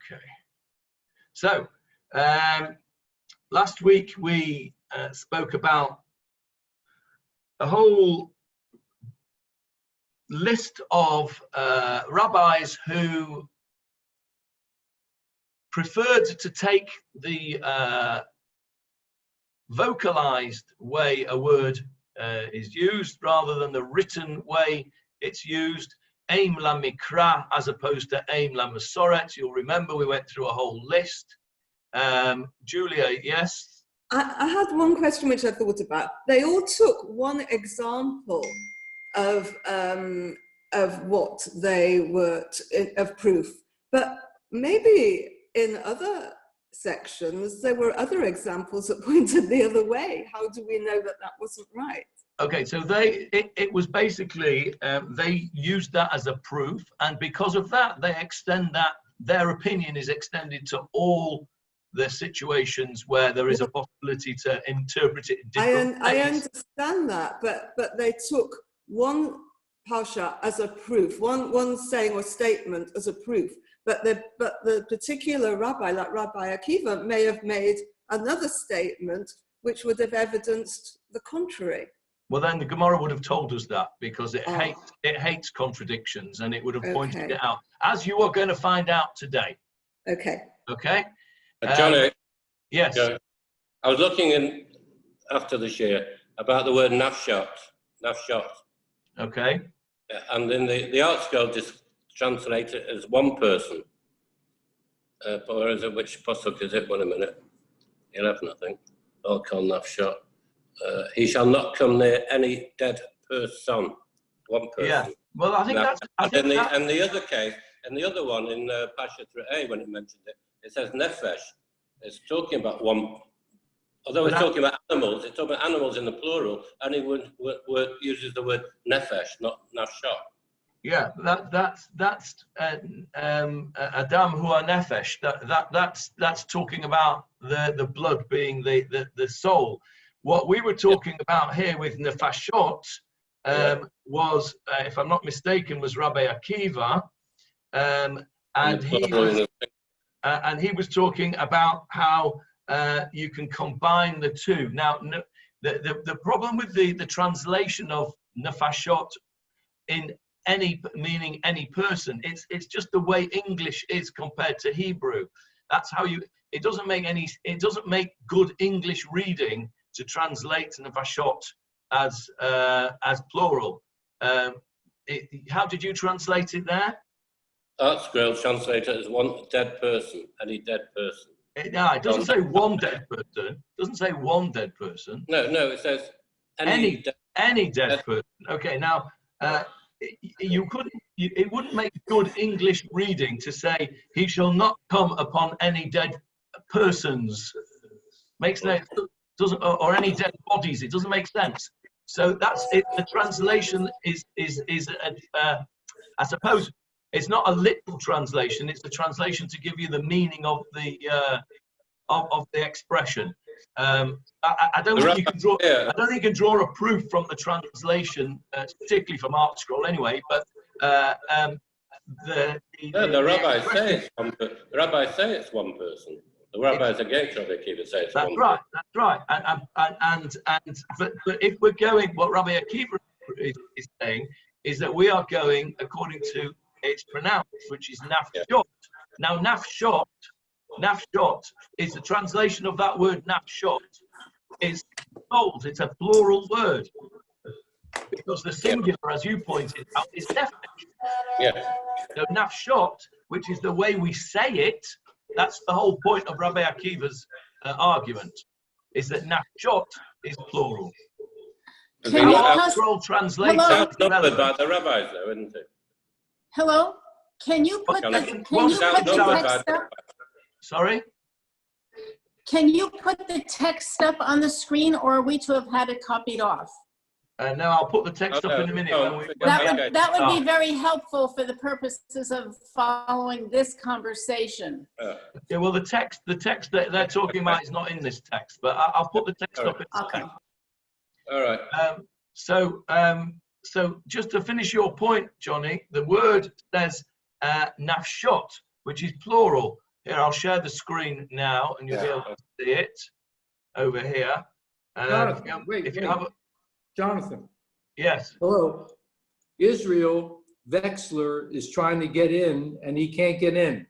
Okay. So last week we spoke about a whole list of rabbis who preferred to take the vocalized way a word is used rather than the written way it's used. Aim la mikra as opposed to aim la masoret. You'll remember we went through a whole list. Julia, yes? I had one question which I thought about. They all took one example of what they were, of proof. But maybe in other sections, there were other examples that pointed the other way. How do we know that that wasn't right? Okay, so it was basically, they used that as a proof, and because of that, they extend that, their opinion is extended to all the situations where there is a possibility to interpret it in different ways. I understand that, but they took one parsha as a proof, one saying or statement as a proof, but the particular rabbi, like Rabbi Akiva, may have made another statement which would have evidenced the contrary. Well, then the Gemarrah would have told us that, because it hates contradictions, and it would have pointed it out, as you are going to find out today. Okay. Okay. Johnny. Yes. I was looking in after this year about the word nafshot. Okay. And then the article just translate it as one person. Or is it, which pasuk is it? 1 minute. 11, I think. I'll call nafshot. He shall not come near any dead person. One person. Yeah. Well, I think that's. And the other case, and the other one in Pasha 3a, when it mentioned it, it says nefesh. It's talking about one. Although it's talking about animals, it's talking about animals in the plural. Only word uses the word nefesh, not nafshot. Yeah, that's Adam hua nefesh. That's talking about the blood being the soul. What we were talking about here with nefashot was, if I'm not mistaken, was Rabbi Akiva, and he was talking about how you can combine the two. Now, the problem with the translation of nefashot in any meaning any person, it's just the way English is compared to Hebrew. That's how it doesn't make good English reading to translate nefashot as plural. How did you translate it there? ArtScroll translated it as one dead person, any dead person. No, it doesn't say one dead person. It doesn't say one dead person. No, it says any dead person. Okay, now it wouldn't make good English reading to say he shall not come upon any dead persons. Makes no doesn't or any dead bodies. It doesn't make sense. So that's it. The translation is I suppose it's not a literal translation. It's a translation to give you the meaning of the expression. I don't think you can draw. I don't think you can draw a proof from the translation, particularly from ArtScroll anyway. But the rabbis say it's one person. The rabbis against Rabbi Akiva say it's that's one right. That's right. But if we're going, what Rabbi Akiva is saying is that we are going according to it's pronounced, which is nafshot. Now nafshot is the translation of that word nafshot is souls. It's a plural word because the singular, as you pointed out, is nefesh. Yeah. So nafshot, which is the way we say it, that's the whole point of Rabbi Akiva's argument, is that nafshot is plural. ArtScroll translates that's not about the rabbis, though, isn't it? Hello, can you put the text up? Sorry? Can you put the text up on the screen, or are we to have had it copied off? No, I'll put the text up in a minute. That would be very helpful for the purposes of following this conversation. Yeah, well, the text that they're talking about is not in this text, but I'll put the text up in a second. All right. So just to finish your point, Johnny, the word says nafshot, which is plural. Here, I'll share the screen now, and you'll be able to see it over here. Jonathan, wait. Jonathan. Yes. Hello. Israel Wexler is trying to get in, and he can't get in.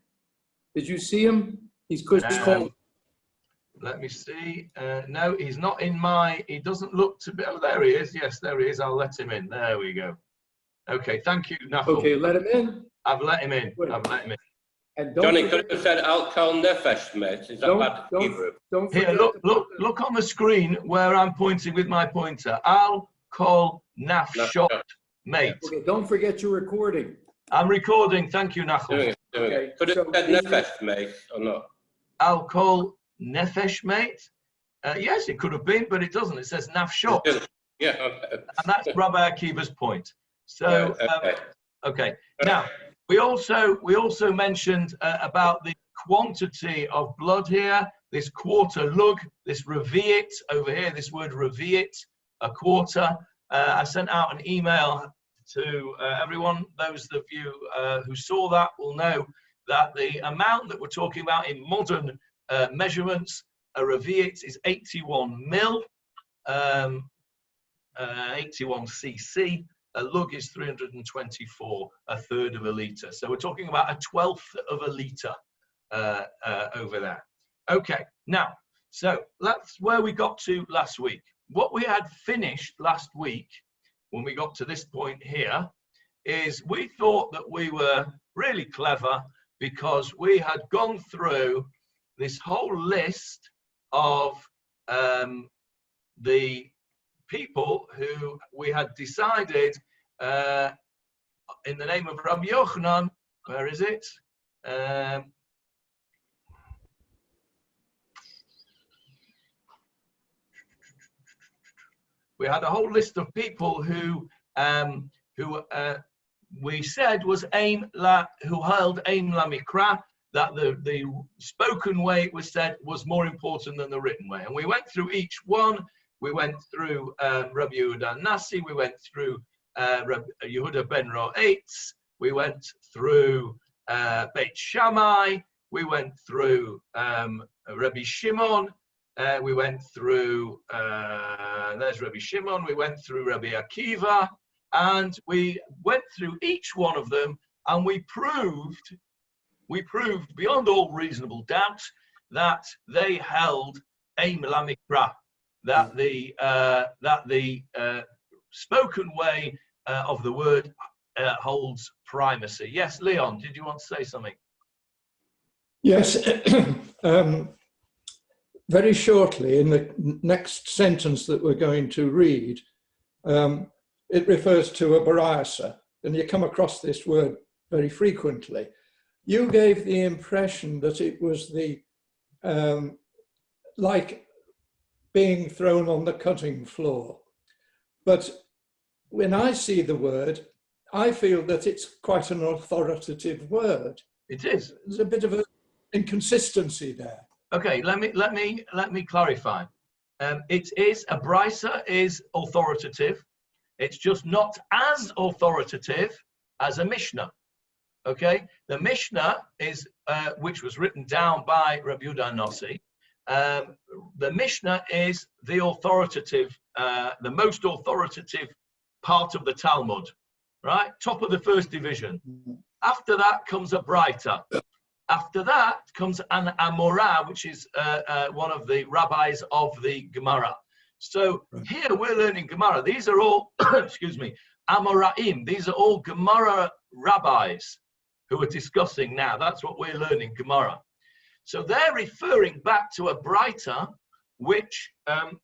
Did you see him? He's Chris Cole. Let me see. No, he's not in my. He doesn't look to be. Oh, there he is. Yes, there he is. I'll let him in. There we go. Okay, thank you, Nafel. Okay, let him in. I've let him in. I've let him in. And Johnny could have said Al-Kal Nefesh, mate. Is that bad Hebrew? Here, look on the screen where I'm pointing with my pointer. Al-Kal Nafshot, mate. Okay, don't forget your recording. I'm recording. Thank you, Nachum. Doing it. Could have said Nefesh, mate, or not? Al-Kal Nefesh, mate. Yes, it could have been, but it doesn't. It says Nafshot. Yeah. And that's Rabbi Akiva's point. So, okay. Now, we also mentioned about the quantity of blood here, this quarter lug, this revi'it over here, this word revi'it, a quarter. I sent out an email to everyone. Those of you who saw that will know that the amount that we're talking about in modern measurements, a revi'it is 81 mil, 81 cc. A lug is 324, a third of a litre. So we're talking about a 1/12 of a litre over there. Okay, now, so that's where we got to last week. What we had finished last week, when we got to this point here, is we thought that we were really clever because we had gone through this whole list of the people who we had decided in the name of Rabbi Yochanan, where is it? We had a whole list of people who we said was who held Aim La Mikra, that the spoken way, it was said, was more important than the written way. And we went through each one. We went through Rabbi Yehuda Nasi, we went through Rabbi Yehuda ben Ro'etz, we went through Beit Shammai, we went through Rabbi Shimon, we went through, there's Rabbi Shimon, we went through Rabbi Akiva, and we went through each one of them, and we proved beyond all reasonable doubt that they held Aim La Mikra, that the spoken way of the word holds primacy. Yes, Leon, did you want to say something? Yes, very shortly in the next sentence that we're going to read, it refers to a barasa, and you come across this word very frequently. You gave the impression that it was the like being thrown on the cutting floor. But when I see the word, I feel that it's quite an authoritative word. It is. There's a bit of an inconsistency there. Okay, let me clarify. It is, a brisa is authoritative. It's just not as authoritative as a Mishnah. Okay, the Mishnah is, which was written down by Rabbi Yehuda Nasi. The Mishnah is the authoritative, the most authoritative part of the Talmud, right? Top of the first division. After that comes a Braita. After that comes an Amorah, which is one of the rabbis of the Gemarrah. So here we're learning Gemarrah. These are all, excuse me, Amoraim. These are all Gemarrah rabbis who are discussing now. That's what we're learning, Gemarrah. So they're referring back to a Braita, which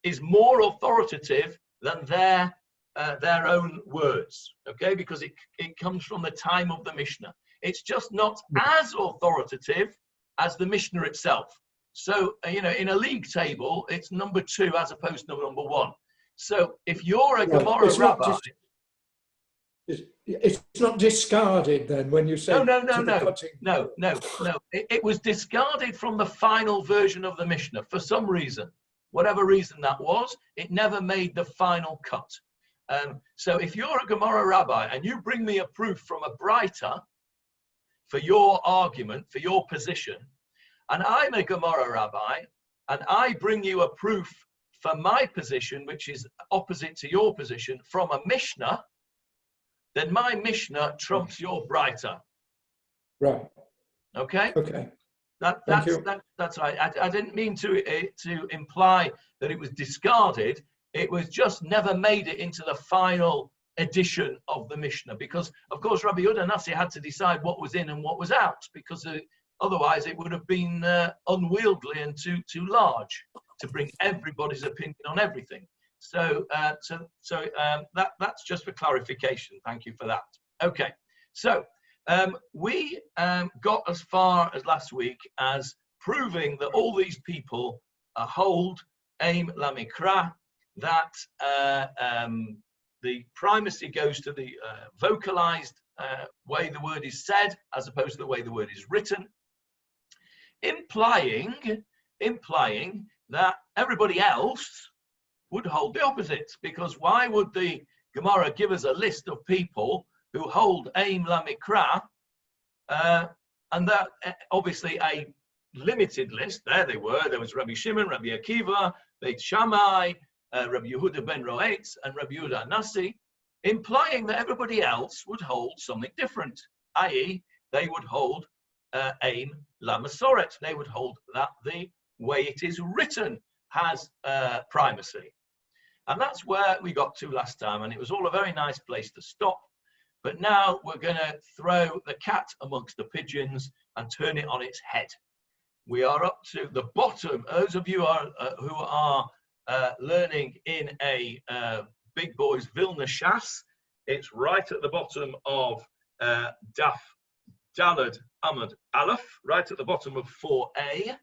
is more authoritative than their own words, okay? Because it comes from the time of the Mishnah. It's just not as authoritative as the Mishnah itself. So, in a league table, it's number 2 as opposed to number 1. So if you're a Gemarrah rabbi... It's not discarded then when you say... No. It was discarded from the final version of the Mishnah for some reason. Whatever reason that was, it never made the final cut. So if you're a Gemarrah rabbi and you bring me a proof from a Braita for your argument, for your position, and I'm a Gemarrah rabbi, and I bring you a proof for my position, which is opposite to your position, from a Mishnah, then my Mishnah trumps your Braita. Right. Okay? Okay. That's right. I didn't mean to imply that it was discarded. It was just never made it into the final edition of the Mishnah, because of course Rabbi Yehuda Nasi had to decide what was in and what was out, because otherwise it would have been unwieldy and too large to bring everybody's opinion on everything. So that's just for clarification. Thank you for that. Okay, so we got as far as last week as proving that all these people hold aim lamikra, that the primacy goes to the vocalized way the word is said as opposed to the way the word is written, implying that everybody else would hold the opposite, because why would the Gemara give us a list of people who hold aim lamikra, and that obviously a limited list. There they were. There was Rabbi Shimon, Rabbi Akiva, Beit Shammai, Rabbi Yehuda ben Roetz, and Rabbi Yehuda Nasi, implying that everybody else would hold something different, i.e. they would hold aim lamasoret. They would hold that the way it is written has primacy. And that's where we got to last time, and it was all a very nice place to stop. But now we're going to throw the cat amongst the pigeons and turn it on its head. We are up to the bottom. Those of you who are learning in a Big Boys Vilna Shas, it's right at the bottom of Daf Dalad Amud Aleph, right at the bottom of 4a.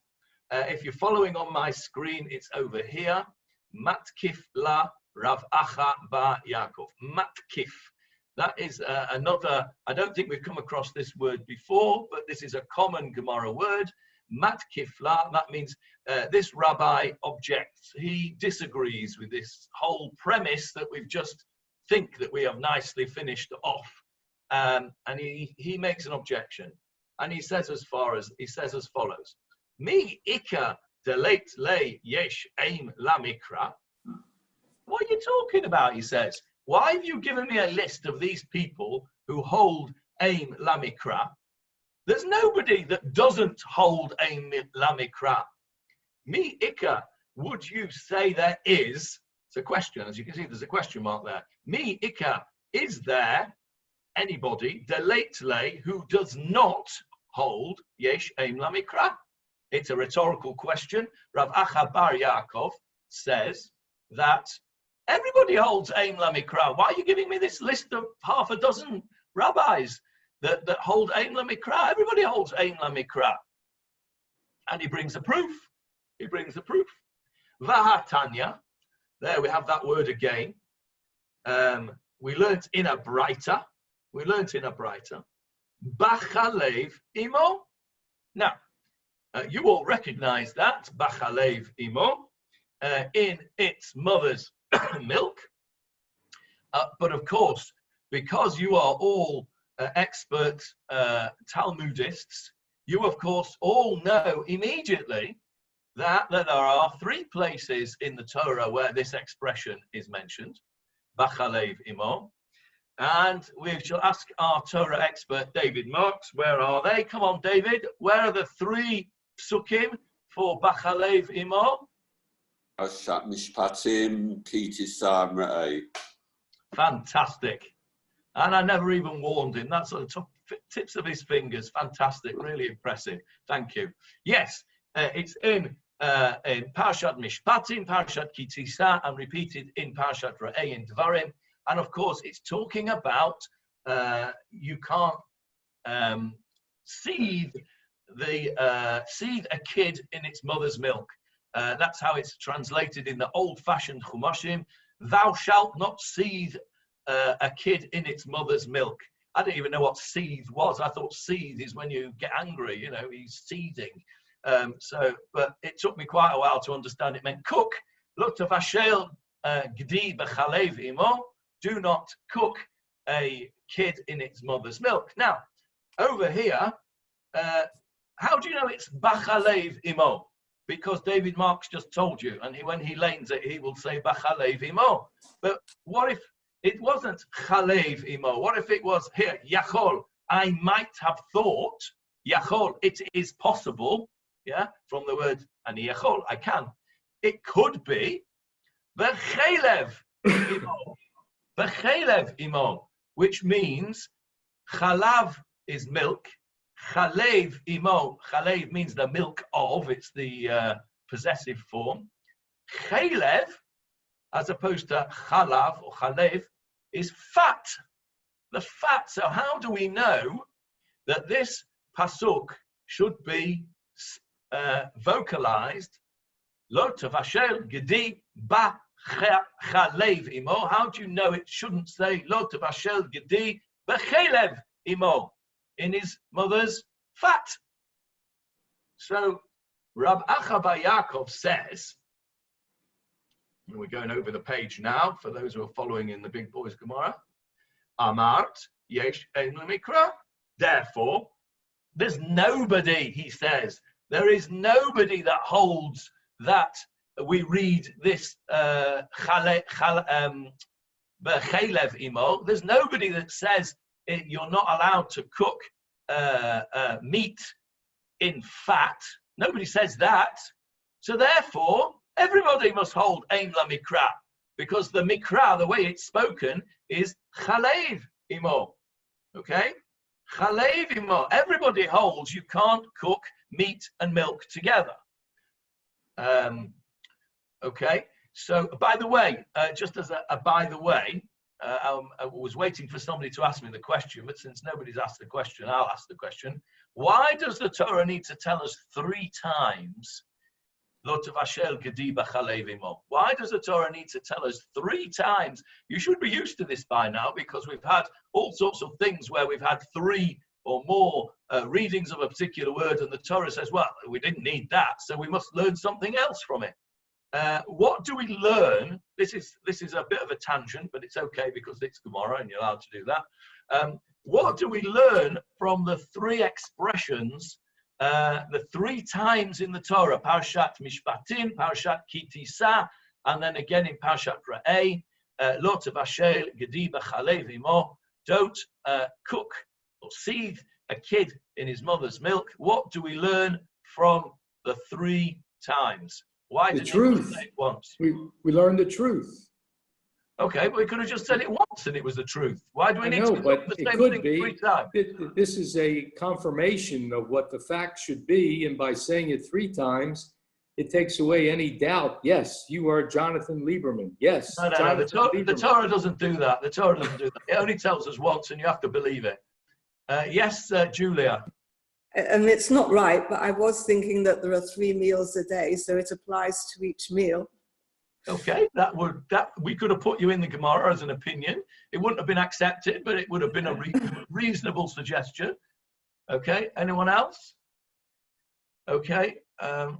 If you're following on my screen, it's over here. Matkif la Rav Acha ba Yaakov. Matkif. That is another, I don't think we've come across this word before, but this is a common Gemara word. Matkif la, that means this rabbi objects. He disagrees with this whole premise that we've just think that we have nicely finished off. And he makes an objection. And he says as follows. Mi ika delate le yesh aim lamikra. What are you talking about? He says. Why have you given me a list of these people who hold aim lamikra? There's nobody that doesn't hold aim lamikra. Mi ika, would you say there is? It's a question. As you can see, there's a question mark there. Mi ika, is there anybody delate le who does not hold yesh aim lamikra? It's a rhetorical question. Rav Acha bar Yaakov says that everybody holds aim lamikra. Why are you giving me this list of half a dozen rabbis that hold aim lamikra? Everybody holds aim lamikra. And he brings a proof. Vahatanya. There we have that word again. We learnt in a Braita. Bachalev imo. Now, you all recognize that, Bachalev imo, in its mother's milk. But of course, because you are all expert Talmudists, you of course all know immediately that there are 3 places in the Torah where this expression is mentioned, Bachalev imo. And we shall ask our Torah expert, David Marks, where are they? Come on, David. Where are the 3 psukim for Bachalev imo? Mishpatim, Kitisam Re'eh. Fantastic. And I never even warned him. That's on the top tips of his fingers. Fantastic. Really impressive. Thank you. Yes, it's in Parshat Mishpatim, Parshat Kitisa, and repeated in Parshat Re'eh in Dvarim. And of course, it's talking about you can't seethe a kid in its mother's milk. That's how it's translated in the old-fashioned Chumashim. Thou shalt not seethe a kid in its mother's milk. I didn't even know what seethe was. I thought seethe is when you get angry, you know, he's seething. But it took me quite a while to understand it meant cook. Look to Vashel Gdi Bechalev Imo. Do not cook a kid in its mother's milk. Now, over here, how do you know it's Bachalev Imo? Because David Marks just told you, and when he lanes it, he will say Bachalev Imo. But what if it wasn't Chalev Imo? What if it was here, Yachol? I might have thought, Yachol, it is possible, yeah, from the word Ani Yachol, I can. It could be V'chelev Imo. V'chelev Imo, which means Chalav is milk. Chalev Imo. Chalev means the milk of, it's the possessive form. Chalev, as opposed to Chalav or Chalev, is fat. The fat. So how do we know that this pasuk should be vocalized? Lo tavashel gedi ba chalev imo. How do you know it shouldn't say Lo tavashel gedi ba chalev imo, in his mother's fat? So Rab Acha bar Yaakov says, and we're going over the page now for those who are following in the Big Boys Gemarrah. Amart yesh ein mikra. Therefore, there's nobody, he says, there is nobody that holds that we read this b'chalev imo. There's nobody that says you're not allowed to cook meat in fat. Nobody says that. So therefore, everybody must hold ein la mikra, because the mikra, the way it's spoken, is chalev imo. Okay? Chalev imo. Everybody holds you can't cook meat and milk together. Okay? So, by the way, just as a by the way, I was waiting for somebody to ask me the question, but since nobody's asked the question, I'll ask the question. Why does the Torah need to tell us 3 times Lo tavashel gedi b'chalev imo? Why does the Torah need to tell us 3 times? You should be used to this by now, because we've had all sorts of things where we've had 3 or more readings of a particular word, and the Torah says, well, we didn't need that, so we must learn something else from it. What do we learn? This is a bit of a tangent, but it's okay because it's Gemarrah and you're allowed to do that. What do we learn from the 3 expressions, the 3 times in the Torah? Parashat Mishpatim, Parashat Ki Tisa, and then again in Parashat Ra'eh, Lo tavashel gedi b'chalev imo. Don't cook or seethe a kid in his mother's milk. What do we learn from the 3 times? Why The did truth. you say it once? We learned the truth. Okay, but we could have just said it once and it was the truth. Why do we I need know, to but do the it same could thing be. 3 times? This is a confirmation of what the fact should be, and by saying it 3 times, it takes away any doubt. Yes, you are Jonathan Lieberman. Yes, No, Jonathan the Lieberman. Torah doesn't do that. The Torah doesn't do that. It only tells us once and you have to believe it. Yes, Julia. And it's not right, but I was thinking that there are 3 meals a day, so it applies to each meal. Okay, that we could have put you in the Gemarrah as an opinion. It wouldn't have been accepted, but it would have been a reasonable suggestion. Okay, anyone else? Okay, come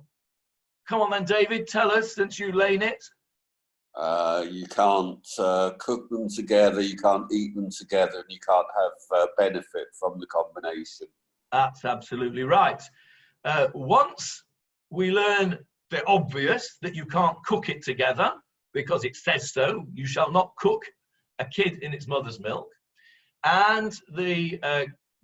on then, David, tell us, since you lane it. You can't cook them together, you can't eat them together, and you can't have benefit from the combination. That's absolutely right. Once we learn the obvious, that you can't cook it together because it says so, you shall not cook a kid in its mother's milk. And the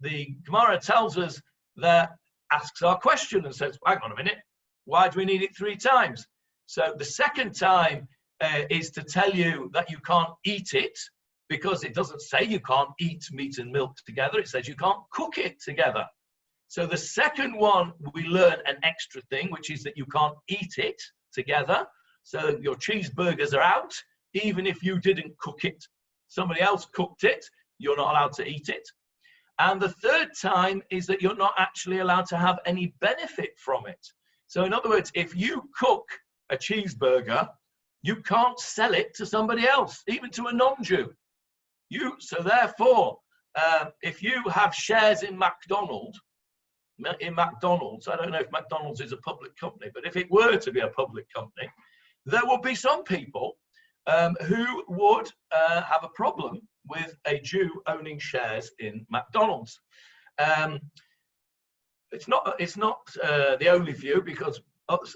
Gemarrah tells us that, asks our question and says, hang on a minute, why do we need it 3 times? So the second time is to tell you that you can't eat it, because it doesn't say you can't eat meat and milk together, it says you can't cook it together. So the second one, we learn an extra thing, which is that you can't eat it together. So your cheeseburgers are out, even if you didn't cook it. Somebody else cooked it, you're not allowed to eat it. And the third time is that you're not actually allowed to have any benefit from it. So in other words, if you cook a cheeseburger, you can't sell it to somebody else, even to a non-Jew. So therefore, if you have shares in McDonald's, I don't know if McDonald's is a public company, but if it were to be a public company, there will be some people who would have a problem with a Jew owning shares in McDonald's. it's not the only view, because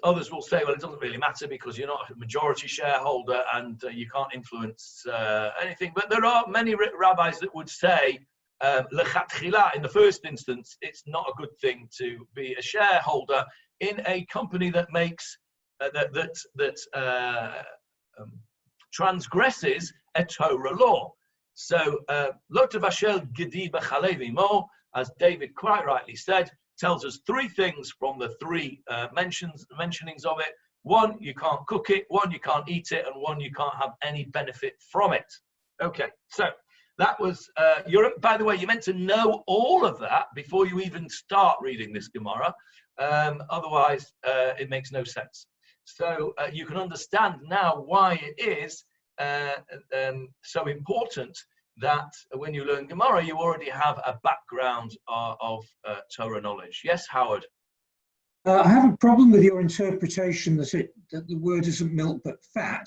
others will say, well, it doesn't really matter because you're not a majority shareholder and you can't influence anything. But there are many rabbis that would say, lechatchila, in the first instance, it's not a good thing to be a shareholder in a company that makes transgresses a Torah law. So, lo tevashel gedi b'chalev imo, as David quite rightly said, tells us three things from the three mentionings of it. One, you can't cook it. One, you can't eat it. And one, you can't have any benefit from it. Okay, so that was, by the way, you're meant to know all of that before you even start reading this Gemara. Otherwise, it makes no sense. So you can understand now why it is so important that when you learn Gemara, you already have a background of Torah knowledge. Yes, Howard? I have a problem with your interpretation that the word isn't milk but fat,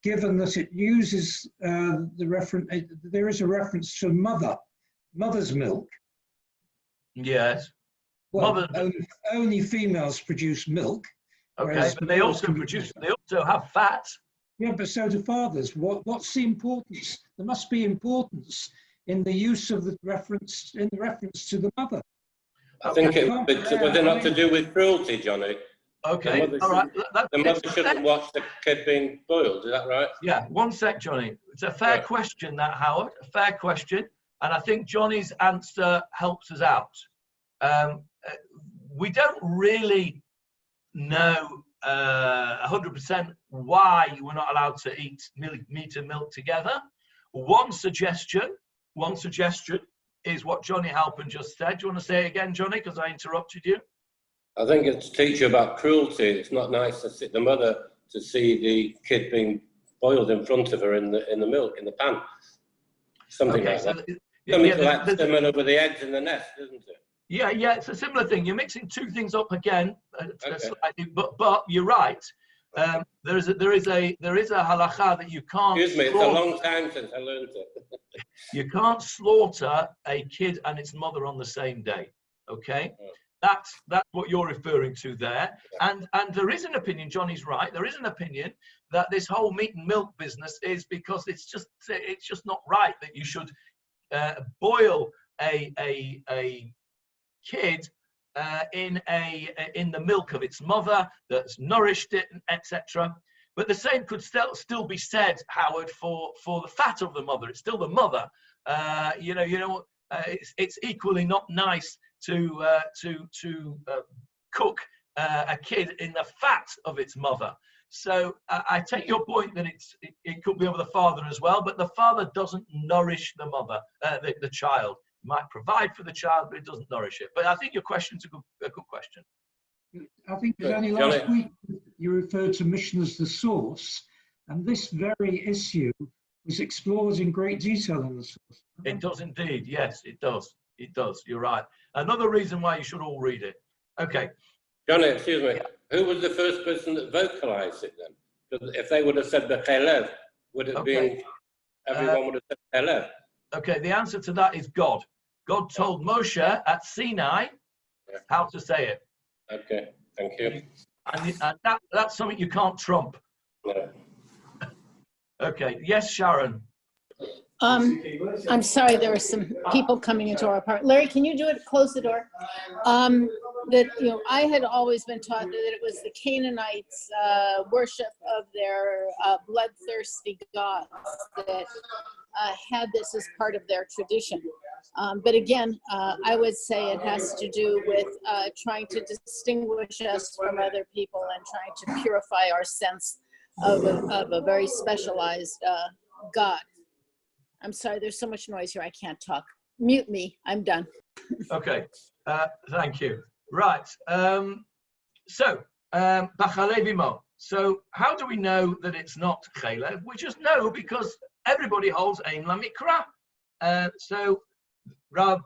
given that it uses the reference. There is a reference to mother's milk. Yes. Well, only females produce milk. Okay, but they also have fat. Yeah, but so do fathers. What's the importance? There must be importance in the use of the reference to the mother. I think it's whether not to do with cruelty, Johnny. Okay, all right. The mother shouldn't watch the kid being boiled, is that right? Yeah, one sec, Johnny. It's a fair question, that, Howard, a fair question. And I think Johnny's answer helps us out. We don't really know 100% why we're not allowed to eat meat and milk together. One suggestion is what Johnny Halpin just said. Do you want to say it again, Johnny, because I interrupted you? I think it's to teach you about cruelty. It's not nice to see the mother to see the kid being boiled in front of her in the milk, in the pan. Something like that. Something like similar with the eggs in the nest, isn't it? Yeah, it's a similar thing. You're mixing two things up again, slightly, but you're right. There is a halacha that you can't. Excuse me, it's a long time since I learned it. You can't slaughter a kid and its mother on the same day. Okay, that's what you're referring to there. And there is an opinion. Johnny's right. There is an opinion that this whole meat and milk business is because it's just not right that you should boil a kid in the milk of its mother that's nourished it, etc. But the same could still be said, Howard, for the fat of the mother. It's still the mother. It's equally not nice to cook a kid in the fat of its mother. So I take your point that it could be of the father as well, but the father doesn't nourish the mother, the child. Might provide for the child, but it doesn't nourish it. But I think your question's a good question. I think it was only last week you referred to mission as the source, and this very issue was explored in great detail in the source. It does indeed. Yes, it does. It does. You're right. Another reason why you should all read it. Okay. Johnny, excuse me. Who was the first person that vocalized it then? Because if they would have said Bechelev, would it be everyone would have said Bechelev? Okay, the answer to that is God. God told Moshe at Sinai how to say it. Okay, thank you. And that's something you can't trump. No. Okay, yes, Sharon. I'm sorry, there were some people coming into our apartment. Larry, can you do it? Close the door. I had always been taught that it was the Canaanites' worship of their bloodthirsty gods that had this as part of their tradition. But again, I would say it has to do with trying to distinguish us from other people and trying to purify our sense of a very specialized God. I'm sorry, there's so much noise here, I can't talk. Mute me, I'm done. Okay, thank you. Right, so B'chalev. So how do we know that it's not Chalev? We just know because everybody holds Ein LaMikra. So Rav,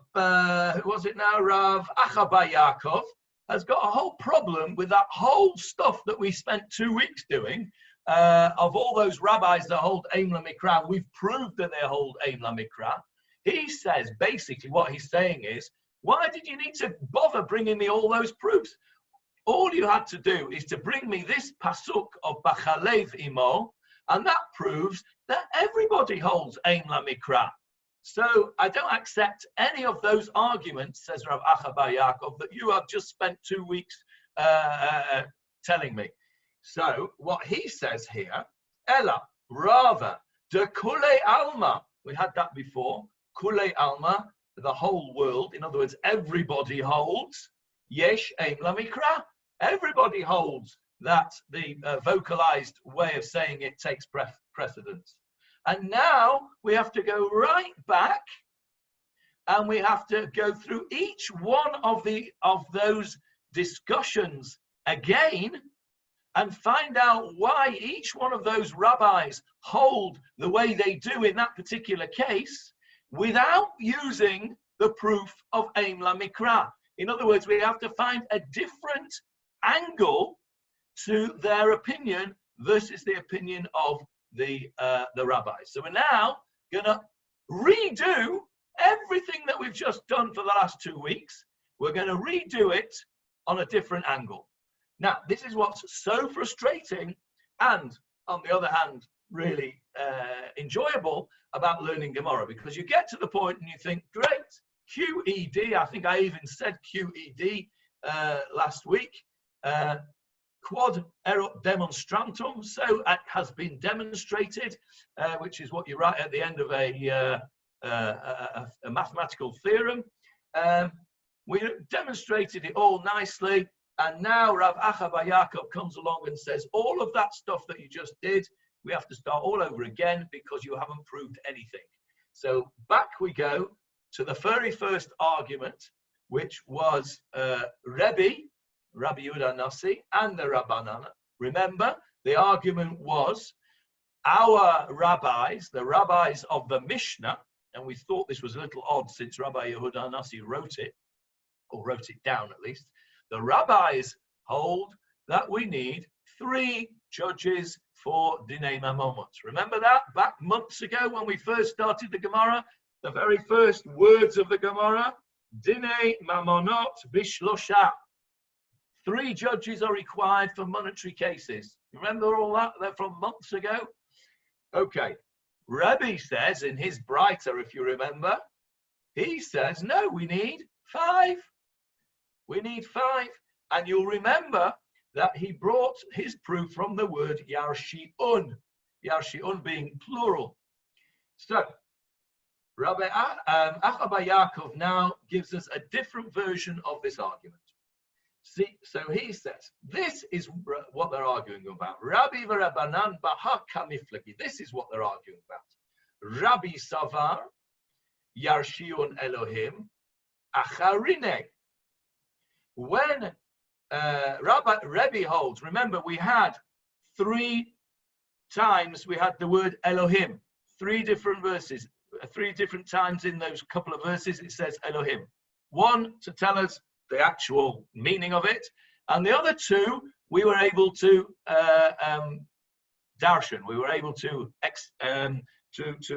who was it now? Rav Achabai Yaakov has got a whole problem with that whole stuff that we spent 2 weeks doing. Of all those rabbis that hold Ein LaMikra, we've proved that they hold Ein LaMikra. He says basically what he's saying is Why did you need to bother bringing me all those proofs? All you had to do is to bring me this pasuk of Bachalev Imo, and that proves that everybody holds Ein Lamikra. So I don't accept any of those arguments, says Rav Acha Bar Yaakov, that you have just spent 2 weeks telling me. So what he says here, Ella, rather, de Kule Alma, we had that before, Kule Alma, the whole world, in other words, everybody holds, Yesh Ein Lamikra, everybody holds that the vocalized way of saying it takes precedence. And now we have to go right back and we have to go through each one of those discussions again and find out why each one of those rabbis hold the way they do in that particular case without using the proof of Ein Lamikra. In other words, we have to find a different angle to their opinion versus the opinion of the rabbis. So we're now going to redo everything that we've just done for the last 2 weeks. We're going to redo it on a different angle. Now, this is what's so frustrating and, on the other hand, really enjoyable about learning Gemarrah, because you get to the point and you think, great, QED, I think I even said QED last week, quod erup demonstrantum, so it has been demonstrated, which is what you write at the end of a mathematical theorem. We demonstrated it all nicely, and now Rav Acha Bar Yaakov comes along and says, all of that stuff that you just did, we have to start all over again because you haven't proved anything. So back we go to the very first argument, which was Rabbi Yehuda Nasi and the Rabbanan. Remember, the argument was our rabbis, the rabbis of the Mishnah, and we thought this was a little odd since Rabbi Yehuda Nasi wrote it, or wrote it down at least. The rabbis hold that we need 3 judges for Dinei Mamomot. Remember that back months ago when we first started the Gemarrah? The very first words of the Gemarrah, Dinei Mamonot Bishlosha. 3 judges are required for monetary cases. Remember all that? They're from months ago. Okay. Rabbi says in his Breiter, if you remember, he says, no, we need 5. We need 5. And you'll remember that he brought his proof from the word Yarshi'un. Yarshi'un being plural. So, Rabbi Acha Bar Yaakov now gives us a different version of this argument. See, so he says, this is what they're arguing about. Rabbi v'Rabbanan b'haka miflagi. This is what they're arguing about. Rabbi Savar, Yarshi'un Elohim, Acharine. When Rabbi holds, remember we had 3 times we had the word Elohim, 3 different verses, 3 different times in those couple of verses it says Elohim. 1 to tell us the actual meaning of it, and the other 2 we were able to darshan, we were able to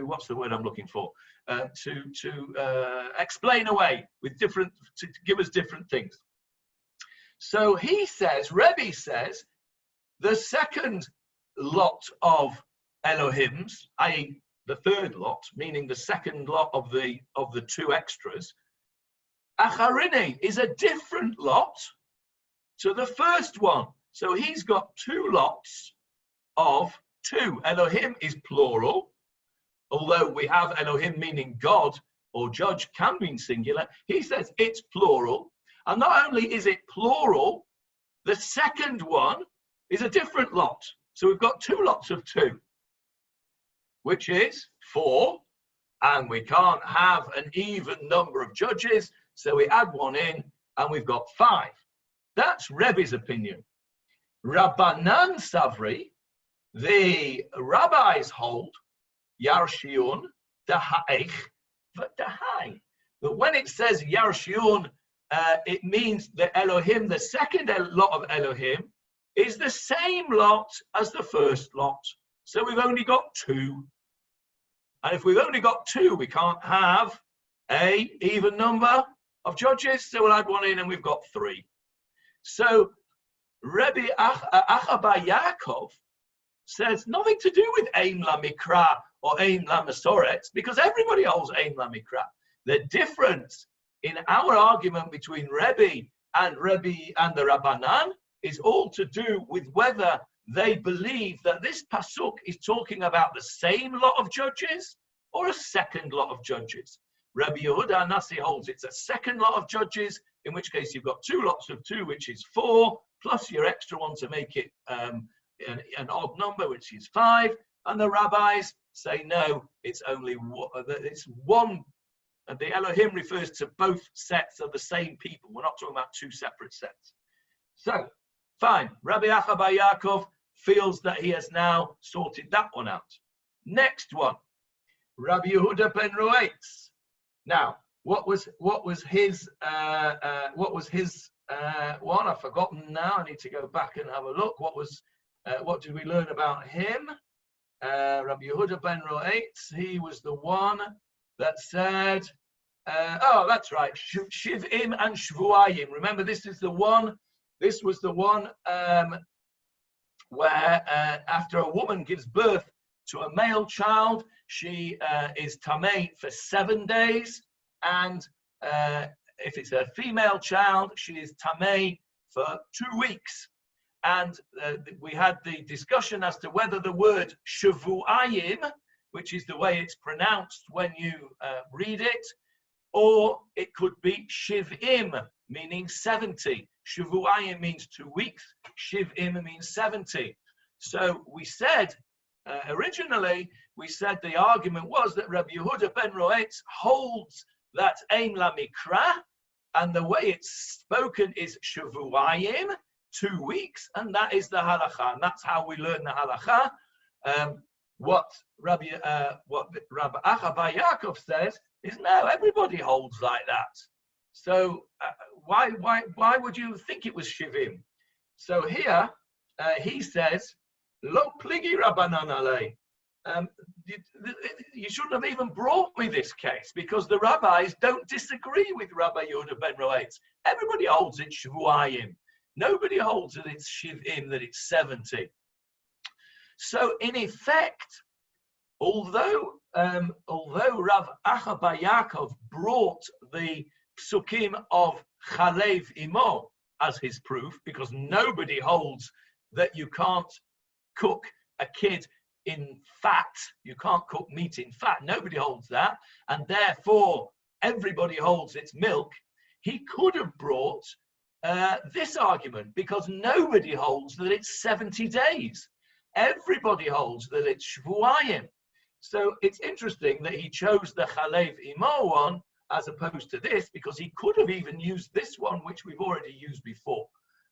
what's the word I'm looking for? To explain away with different, to give us different things. So he says, Rebbe says, the second lot of Elohims, i.e. the third lot, meaning the second lot of the 2 extras, Acharine is a different lot to the first one. So he's got 2 lots of 2. Elohim is plural, although we have Elohim meaning God or judge can mean singular. He says it's plural. And not only is it plural, the second one is a different lot. So we've got 2 lots of 2, which is 4. And we can't have an even number of judges. So we add 1 in and we've got 5. That's Rebbe's opinion. Rabbanan Savri, the rabbis hold, Yarshiun, Daha'ich, V'Dahai. But when it says Yarshiun, it means the Elohim, the second lot of Elohim, is the same lot as the first lot. So we've only got 2. And if we've only got 2, we can't have a even number of judges, so we'll add one in and we've got 3. So Rabbi Achaba Yaakov says nothing to do with Aim La Mikra or Aim La Masoret, because everybody holds Aim La Mikra. The difference in our argument between Rebbe and the Rabbanan is all to do with whether they believe that this pasuk is talking about the same lot of judges or a second lot of judges. Rabbi Yehuda Nasi holds it's a second lot of judges, in which case you've got 2 lots of 2, which is 4, plus your extra one to make it an odd number, which is 5. And the rabbis say no, it's only it's one. And the Elohim refers to both sets of the same people. We're not talking about 2 separate sets. So, fine. Rabbi Achaba Yaakov feels that he has now sorted that one out. Next one, Rabbi Yehuda ben Roetz. Now, what was his one? I've forgotten now. I need to go back and have a look. What did we learn about him? Rabbi Yehuda ben Roetz. He was the one that said, oh, that's right, Shiv'im and Shvuayim. Remember, this was the one where after a woman gives birth to a male child, she is tamei for 7 days, and if it's a female child, she is tamei for 2 weeks. And we had the discussion as to whether the word Shavuayim, which is the way it's pronounced when you read it, or it could be Shiv'im, meaning 70. Shavuayim means 2 weeks, Shiv'im means 70. So we said, originally, we said the argument was that Rabbi Yehuda ben Roetz holds that Aim La Mikra, and the way it's spoken is Shavuayim, 2 weeks, and that is the halacha, and that's how we learn the halacha. What Rabbi Achaba Yaakov says is no, everybody holds like that. So why would you think it was Shivim? So here he says, Lo pligi Rabbanan alei. You shouldn't have even brought me this case, because the rabbis don't disagree with Rabbi Yehuda ben Roetz. Everybody holds it Shvuayim. Nobody holds that it's Shivim, that it's 70. So in effect, although Rav Achaba Yaakov brought the psukim of Chalev Imo as his proof, because nobody holds that you can't cook a kid in fat, you can't cook meat in fat, nobody holds that, and therefore everybody holds it's milk, he could have brought this argument, because nobody holds that it's 70 days. Everybody holds that it's Shvuayim. So it's interesting that he chose the Chalev Imo one as opposed to this, because he could have even used this one, which we've already used before.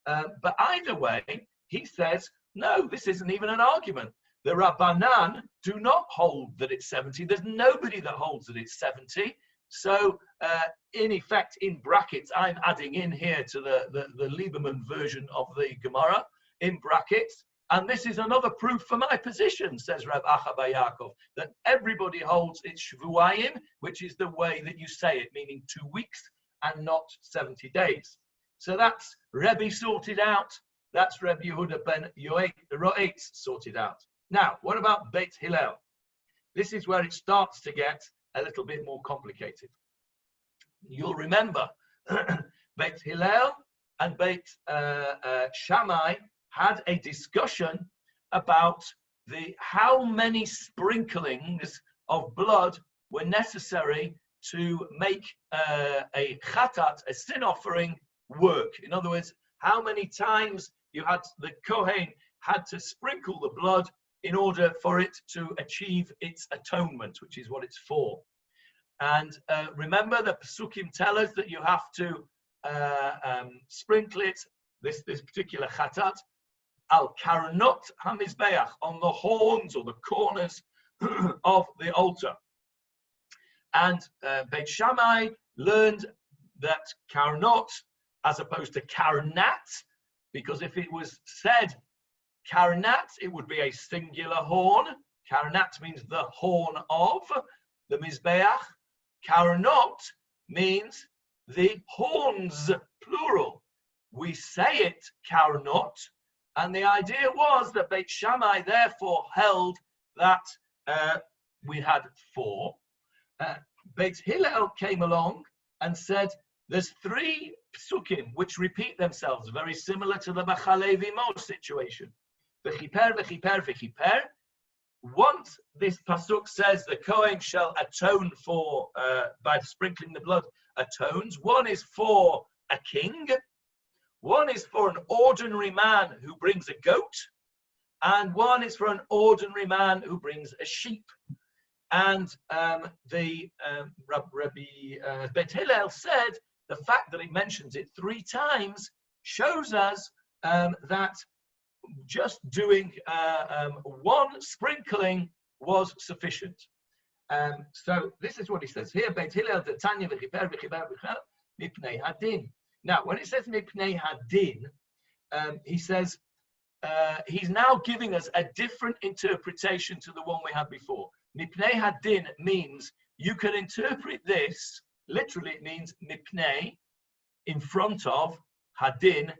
But either way, he says, no, this isn't even an argument. The Rabbanan do not hold that it's 70. There's nobody that holds that it's 70. So in effect, in brackets, I'm adding in here to the Lieberman version of the Gemarrah, in brackets, and this is another proof for my position, says Reb Achaba Yaakov, that everybody holds it's Shvuayim, which is the way that you say it, meaning 2 weeks and not 70 days. So that's Rebbe sorted out. That's Reb Yehuda ben Roetz sorted out. Now, what about Beit Hillel? This is where it starts to get a little bit more complicated. You'll remember Beit Hillel and Beit Shammai had a discussion about how many sprinklings of blood were necessary to make a chatat, a sin offering, work. In other words, how many times the Kohen had to sprinkle the blood in order for it to achieve its atonement, which is what it's for. And remember, the Pesukim tell us that you have to sprinkle it, this particular chatat, al karnot hamizbeach, on the horns or the corners of the altar. And Beit Shammai learned that karnot, as opposed to karnat, because if it was said karnat, it would be a singular horn. Karnat means the horn of the mizbeach. Karnot means the horns, plural. We say it karnot, and the idea was that Beit Shammai therefore held that we had 4. Beit Hillel came along and said there's 3 psukim which repeat themselves, very similar to the Bachalevi Mo situation. V'chiper, v'chiper, v'chiper. Once this pasuk says the Kohen shall atone for, by sprinkling the blood, atones. One is for a king, one is for an ordinary man who brings a goat, and one is for an ordinary man who brings a sheep. And Rabbi Beit Hillel said the fact that it mentions it 3 times shows us that just doing 1 sprinkling was sufficient. So this is what he says here. Beit Hillel Tanya v'chiper v'chiper mipnei hadin. Now, when it says mipnei hadin, he says he's now giving us a different interpretation to the one we had before. Mipnei hadin means you can interpret this literally. It means mipnei, in front of, hadin,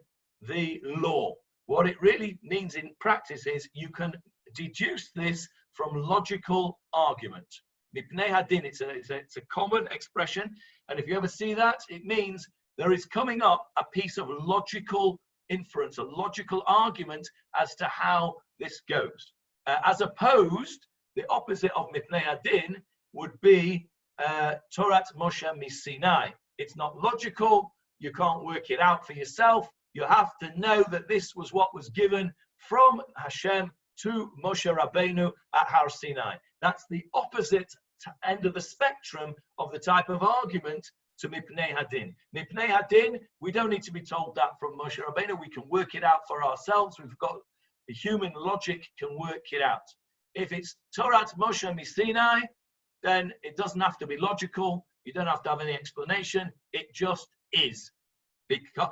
the law. What it really means in practice is you can deduce this from logical argument. Mipnei hadin, it's a common expression, and if you ever see that, it means there is coming up a piece of logical inference, a logical argument as to how this goes. As opposed, the opposite of Mipnei hadin would be Torah Moshe Misinai. It's not logical, you can't work it out for yourself. You have to know that this was what was given from Hashem to Moshe Rabbeinu at Har Sinai. That's the opposite end of the spectrum of the type of argument to Mipnei hadin. Mipnei hadin, we don't need to be told that from Moshe Rabbeinu. We can work it out for ourselves. We've got the human logic can work it out. If it's Torah Moshe Misinai, then it doesn't have to be logical. You don't have to have any explanation. It just is. Because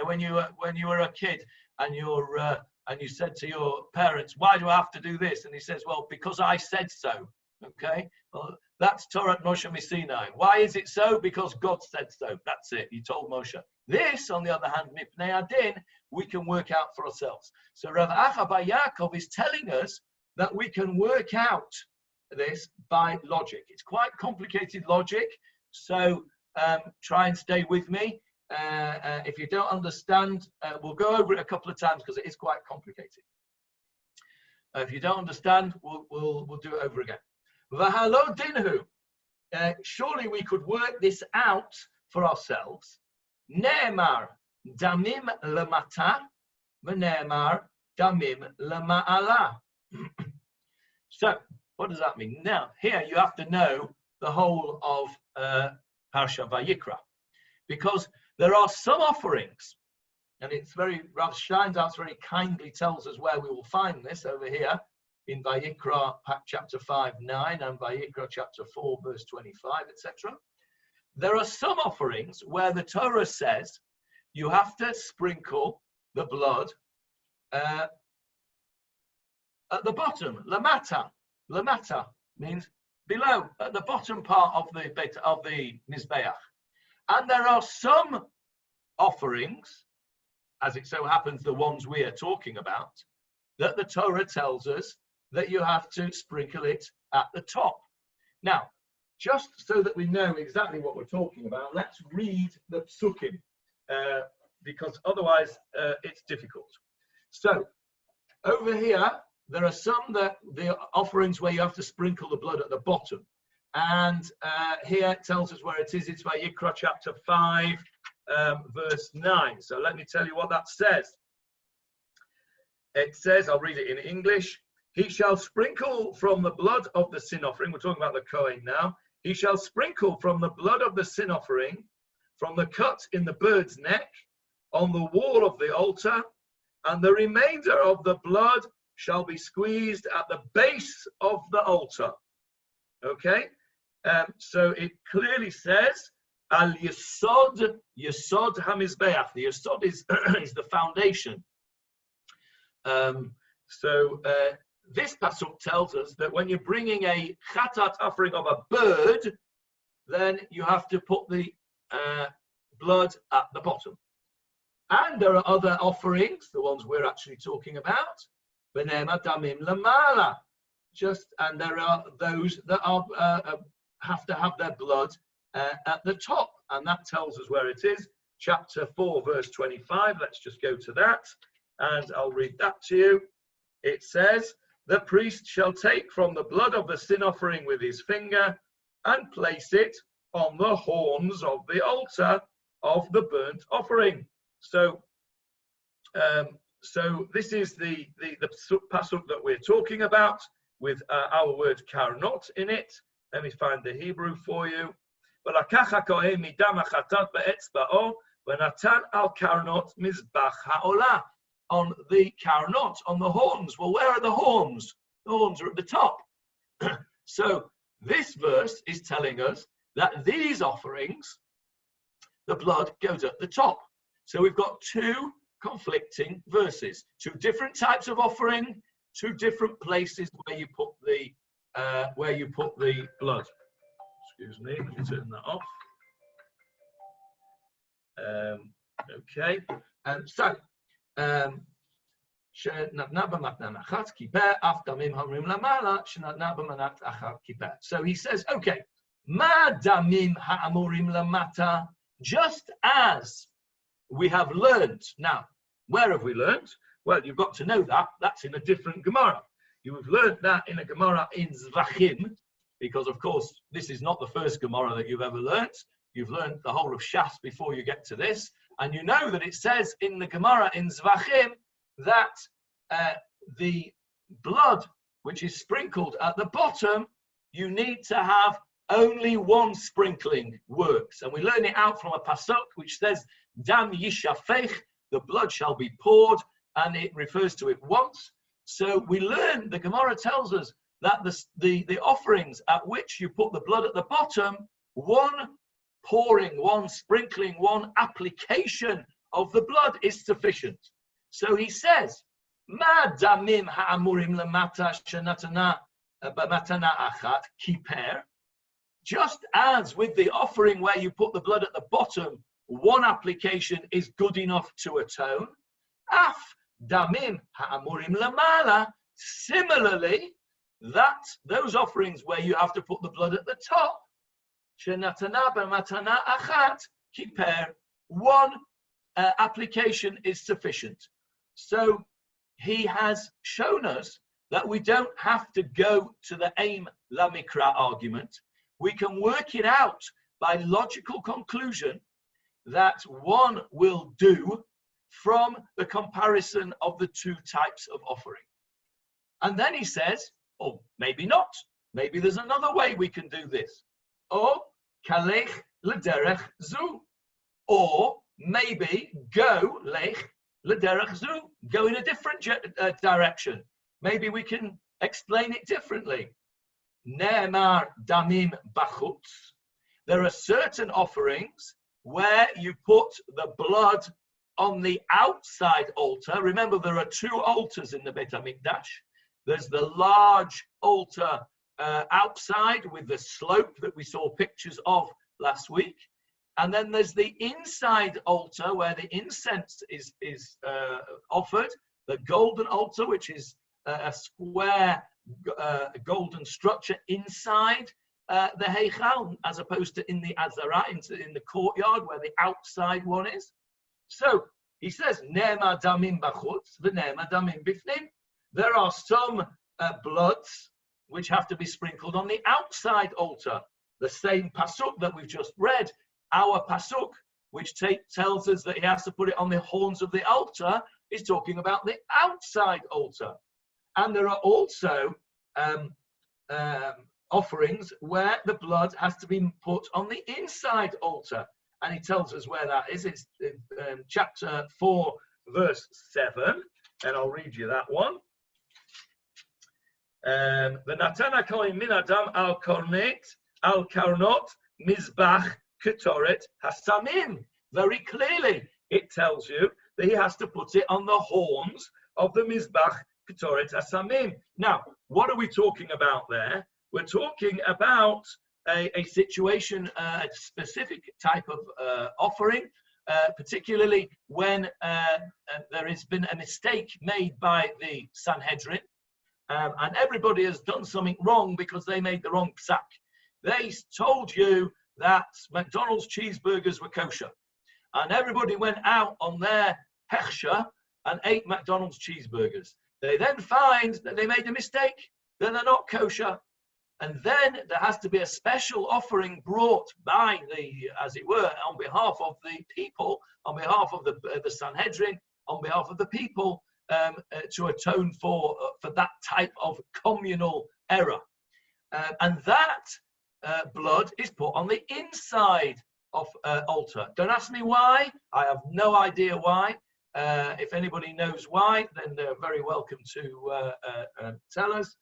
when you were a kid and you said to your parents, "Why do I have to do this?" and he says, "Well, because I said so." Okay, well, that's Torah Moshe Misinai. Why is it so? Because God said so. That's it. He told Moshe. This, on the other hand, Mipnei hadin, we can work out for ourselves. So Rav Acha Bar Yaakov is telling us that we can work out this by logic. It's quite complicated logic, so try and stay with me. If you don't understand, we'll go over it a couple of times because it is quite complicated. If you don't understand, we'll do it over again. V'halo dinhu. Surely we could work this out for ourselves. Ne'emar damim lemata, v'ne'emar damim lema'ala. So, what does that mean? Now, here you have to know the whole of Parsha Vayikra, because there are some offerings, and it's Rav Steinsaltz very kindly tells us where we will find this over here in Vayikra chapter 5:9 and Vayikra chapter 4 verse 25, etc. There are some offerings where the Torah says you have to sprinkle the blood at the bottom. Lamata means below, at the bottom part of the Mizbeach. And there are some offerings, as it so happens the ones we are talking about, that the Torah tells us that you have to sprinkle it at the top. Now, just so that we know exactly what we're talking about, let's read the psukim, because otherwise it's difficult. So, over here, there are some the offerings where you have to sprinkle the blood at the bottom. And here it tells us where it is. It's Vayikra chapter 5, verse 9. So let me tell you what that says. It says, I'll read it in English. He shall sprinkle from the blood of the sin offering. We're talking about the Kohen now. He shall sprinkle from the blood of the sin offering, from the cut in the bird's neck, on the wall of the altar, and the remainder of the blood shall be squeezed at the base of the altar. Okay? So it clearly says, Al Yesod HaMizbeach. The Yesod is the foundation. This pasuk tells us that when you're bringing a chatat offering of a bird, then you have to put the blood at the bottom. And there are other offerings, the ones we're actually talking about. And there are those that are have to have their blood at the top, and that tells us where it is. Chapter 4, verse 25. Let's just go to that, and I'll read that to you. It says, "The priest shall take from the blood of the sin offering with his finger and place it on the horns of the altar of the burnt offering." So, this is the pasuk that we're talking about, with our word karnot in it. Let me find the Hebrew for you. On the karnot, on the horns. Well, where are the horns? The horns are at the top. So this verse is telling us that these offerings, the blood goes at the top. So we've got two conflicting verses, two different types of offering, two different places where you put the blood. Excuse me, let me turn that off. Okay, and so so he says, okay, just as we have learned. Now, where have we learned? Well, you've got to know that. That's in a different Gemarrah. You have learned that in a Gemarrah in Zvachim, because, of course, this is not the first Gemarrah that you've ever learnt. You've learned the whole of Shas before you get to this. And you know that it says in the Gemarrah in Zvachim that the blood which is sprinkled at the bottom, you need to have only one sprinkling works. And we learn it out from a pasuk which says, Dam yishafech, the blood shall be poured, and it refers to it once. So we learn, the Gemarrah tells us that the offerings at which you put the blood at the bottom, one pouring, one sprinkling, one application of the blood is sufficient. So he says, Ma damim ha'amurim lamata shenatana b'matana achat kiper. Just as with the offering where you put the blood at the bottom, one application is good enough to atone. Af damim ha'amurim lamala. Similarly, that those offerings where you have to put the blood at the top, shenatana b'matana achat kiper, one application is sufficient. So he has shown us that we don't have to go to the aim lamikra argument. We can work it out by logical conclusion that one will do from the comparison of the two types of offering. And then he says, oh, maybe not. Maybe there's another way we can do this. Or kalech lederech zu. Or maybe go lech lederech zu. Go in a different direction. Maybe we can explain it differently. Ne'emar damim bachutz. There are certain offerings where you put the blood on the outside altar. Remember, there are two altars in the Beit HaMikdash. There's the large altar outside with the slope that we saw pictures of last week. And then there's the inside altar where the incense is offered, the golden altar, which is a square golden structure inside the Heichal, as opposed to in the Azara, in the courtyard where the outside one is. So he says, Ne'ema damim bachutz, v'ne'ema damim bifnim. There are some bloods which have to be sprinkled on the outside altar. The same pasuk that we've just read, our pasuk, which tells us that he has to put it on the horns of the altar, is talking about the outside altar. And there are also offerings where the blood has to be put on the inside altar. And he tells us where that is. It's in chapter 4, verse 7. And I'll read you that one. V'natan hakohen min adam al karnot mizbach ketoret hasamim. Very clearly, it tells you that he has to put it on the horns of the mizbach ketoret hasamim. Now, what are we talking about there? We're talking about a situation, a specific type of offering, particularly when there has been a mistake made by the Sanhedrin, and everybody has done something wrong because they made the wrong psak. They told you that McDonald's cheeseburgers were kosher, and everybody went out on their hechsher and ate McDonald's cheeseburgers. They then find that they made a mistake, that they're not kosher, and then there has to be a special offering brought by the, as it were, on behalf of the people, on behalf of the Sanhedrin, on behalf of the people, to atone for that type of communal error. And that blood is put on the inside of altar. Don't ask me why. I have no idea why. If anybody knows why, then they're very welcome to tell us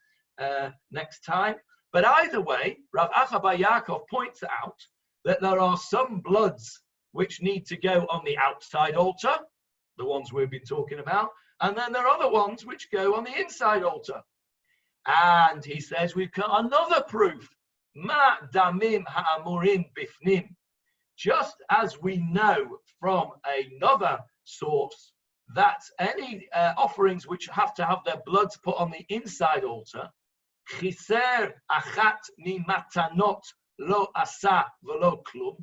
next time. But either way, Rav Acha bar Yaakov points out that there are some bloods which need to go on the outside altar, the ones we've been talking about, and then there are other ones which go on the inside altar. And he says we've got another proof, ma damim ha'amurim bifnim. Just as we know from another source that any offerings which have to have their bloods put on the inside altar, chiser achat mi matanot lo asa v'lo klum.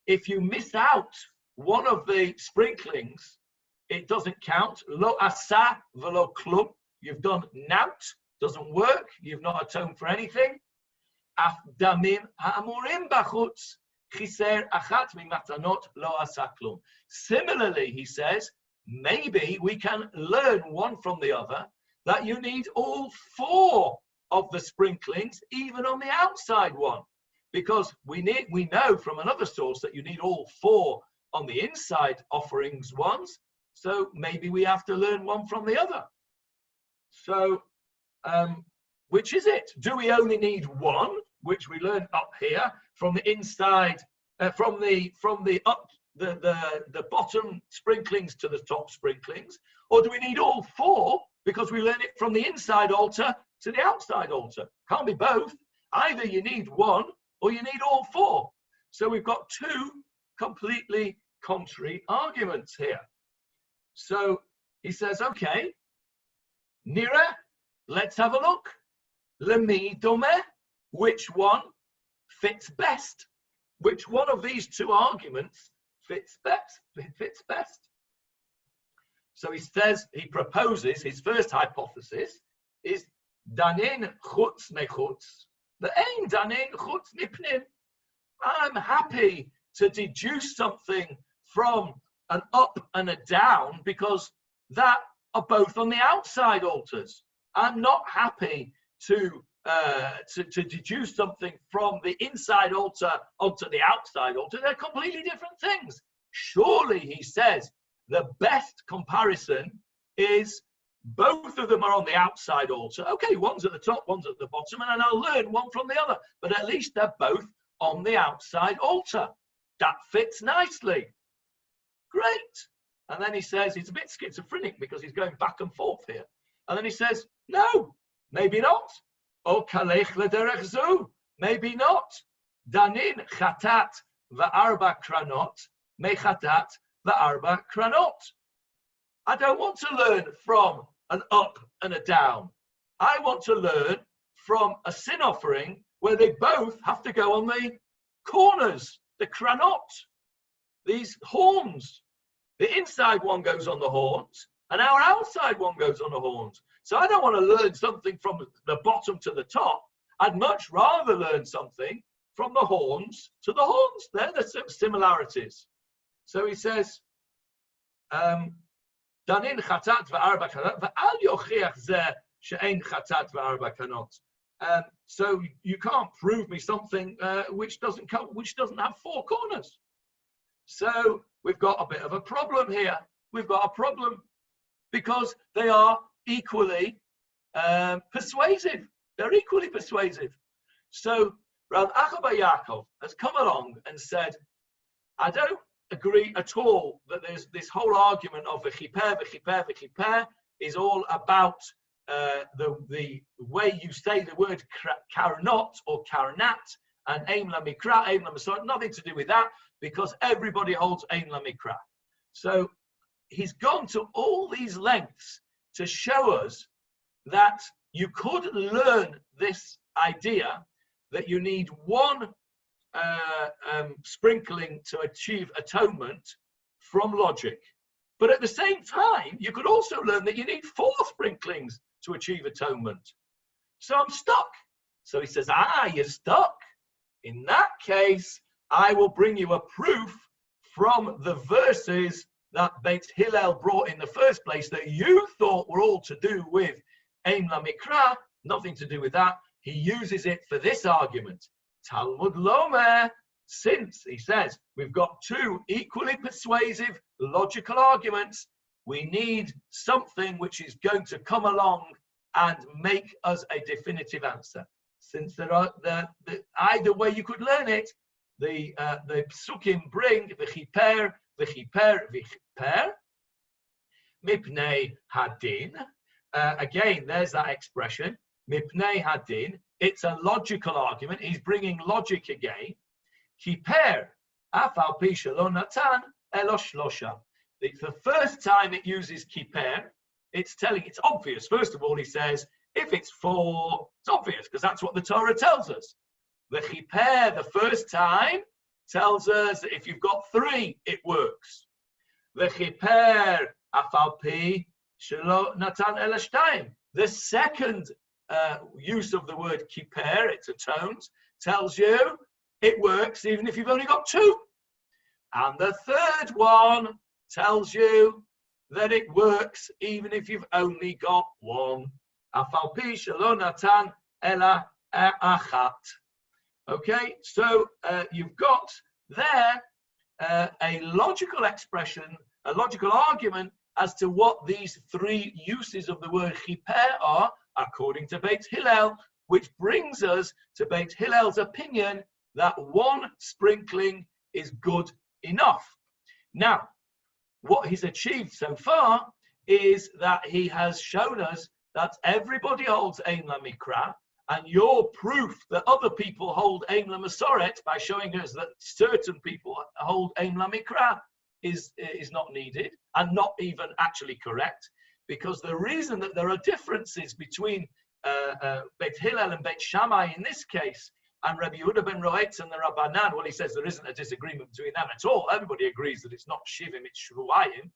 If you miss out one of the sprinklings, it doesn't count. Lo asa v'lo klum. You've done naut, doesn't work. You've not atoned for anything. Af damim ha'amurim bachutz. Chiser achat mi matanot lo asa klum. Similarly, he says, maybe we can learn one from the other that you need all four of the sprinklings, even on the outside one, because we know from another source that you need all four on the inside offerings ones. So maybe we have to learn one from the other. So, which is it? Do we only need one, which we learn up here from the inside, from the bottom sprinklings to the top sprinklings, or do we need all four because we learn it from the inside altar to the outside altar? Can't be both. Either you need one or you need all four. So we've got two completely contrary arguments here. So he says, okay, Nira, let's have a look. Lemi dome, which one fits best? Which one of these two arguments fits best? So he says, he proposes, his first hypothesis is danin chutz mechutz, the ein danin chutz mipnim. I'm happy to deduce something from an up and a down because that are both on the outside altars. I'm not happy to deduce something from the inside altar onto the outside altar. They're completely different things. Surely, he says, the best comparison is both of them are on the outside altar. Okay, one's at the top, one's at the bottom, and I'll learn one from the other. But at least they're both on the outside altar. That fits nicely. Great. And then he says, he's a bit schizophrenic because he's going back and forth here. And then he says, no, maybe not. O kalech lederech zu, maybe not. Danin chatat va'arba kranot, mechatat va'arba kranot. I don't want to learn from an up and a down. I want to learn from a sin offering where they both have to go on the corners, the kranot, these horns. The inside one goes on the horns, and our outside one goes on the horns. So I don't want to learn something from the bottom to the top. I'd much rather learn something from the horns to the horns. They're the similarities. So he says, Danin chatat va'arba kanot va'al yochiach zeh she'ein chatat va'arba kanot. So you can't prove me something which doesn't have four corners. So we've got a bit of a problem here. We've got a problem because they are equally persuasive. They're equally persuasive. So Rav Acha bar Yaakov has come along and said, I don't agree at all that there's this whole argument of v'chiper is all about the way you say the word karanot or karanat and Aim Lamikra, Aim Lamasoret, nothing to do with that, because everybody holds Aim Lamikra. So he's gone to all these lengths to show us that you could learn this idea that you need one sprinkling to achieve atonement from logic. But at the same time, you could also learn that you need 4 sprinklings to achieve atonement. So I'm stuck. So he says, you're stuck. In that case, I will bring you a proof from the verses that Beit Hillel brought in the first place that you thought were all to do with Aim Lamikra, nothing to do with that. He uses it for this argument. Talmud Lomer, since, he says, we've got 2 equally persuasive logical arguments, we need something which is going to come along and make us a definitive answer. Since there are either way you could learn it, the Psukim bring v'chiper, mipnei hadin. Again, there's that expression, mipnei hadin. It's a logical argument. He's bringing logic again. Kiper, afal pi shelo natan elo shlosha. The first time it uses kiper, it's obvious. First of all, he says, if it's 4, it's obvious, because that's what the Torah tells us. The chiper, the first time, tells us that if you've got 3, it works. The chiper, afal pi shelo natan elo shtayim. The second use of the word kiper, it atones, tells you it works even if you've only got 2. And the third one tells you that it works even if you've only got 1. Afal pi shelo natan ela achat. Okay, so you've got there a logical expression, a logical argument as to what these 3 uses of the word chiper are, according to Beit Hillel, which brings us to Beit Hillel's opinion that 1 sprinkling is good enough. Now, what he's achieved so far is that he has shown us that everybody holds Aim Lamikra, and your proof that other people hold Aim Lamasoret by showing us that certain people hold Aim Lamikra is not needed and not even actually correct, because the reason that there are differences between Beit Hillel and Beit Shammai in this case and Rabbi Yehuda ben Roetz and the Rabbanan, well, he says there isn't a disagreement between them at all. Everybody agrees that it's not Shivim, it's Shvuayim.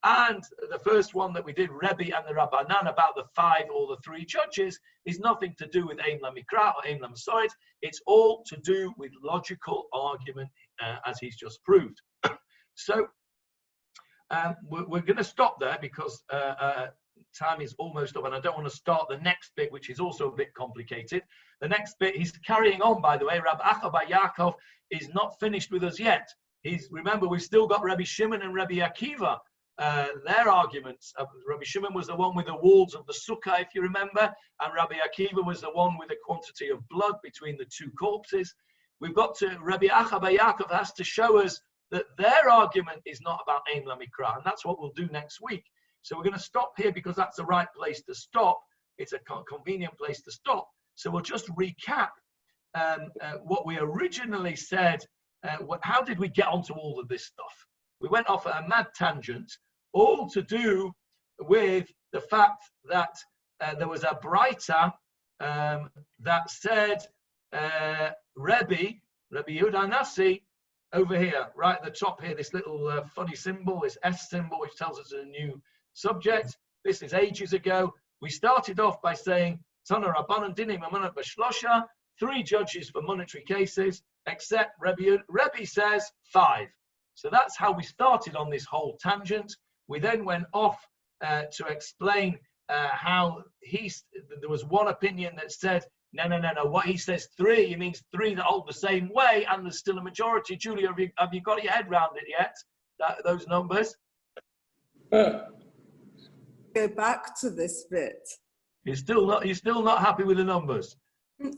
And the first one that we did, Rebbe and the Rabbanan, about the 5 or the 3 judges, is nothing to do with Aim Lamikra or Aim Lamasoret. It's all to do with logical argument, as he's just proved. So we're going to stop there because time is almost up, and I don't want to start the next bit, which is also a bit complicated. The next bit, he's carrying on, by the way. Rabbi Acha bar Yaakov is not finished with us yet. Remember, we've still got Rabbi Shimon and Rabbi Akiva. Their arguments. Rabbi Shimon was the one with the walls of the sukkah, if you remember, and Rabbi Akiva was the one with the quantity of blood between the 2 corpses. We've got to, Rabbi Acha bar Yaakov has to show us that their argument is not about Aim Lamikra, and that's what we'll do next week. So we're going to stop here because that's the right place to stop. It's a convenient place to stop. So we'll just recap what we originally said. How did we get onto all of this stuff? We went off at a mad tangent, all to do with the fact that there was a Braita that said Rebbe Yehuda Nasi, over here, right at the top here, this little funny symbol, this S symbol, which tells us a new subject. This is ages ago. We started off by saying, Tana Rabbanan Dinim Amanat Bashlosha, 3 judges for monetary cases, except Rebbe says 5. So that's how we started on this whole tangent. We then went off to explain how there was one opinion that said, no. What he says 3, he means 3 that hold the same way, and there's still a majority. Julia, have you got your head around it yet? Those numbers? Go back to this bit. You're still not happy with the numbers?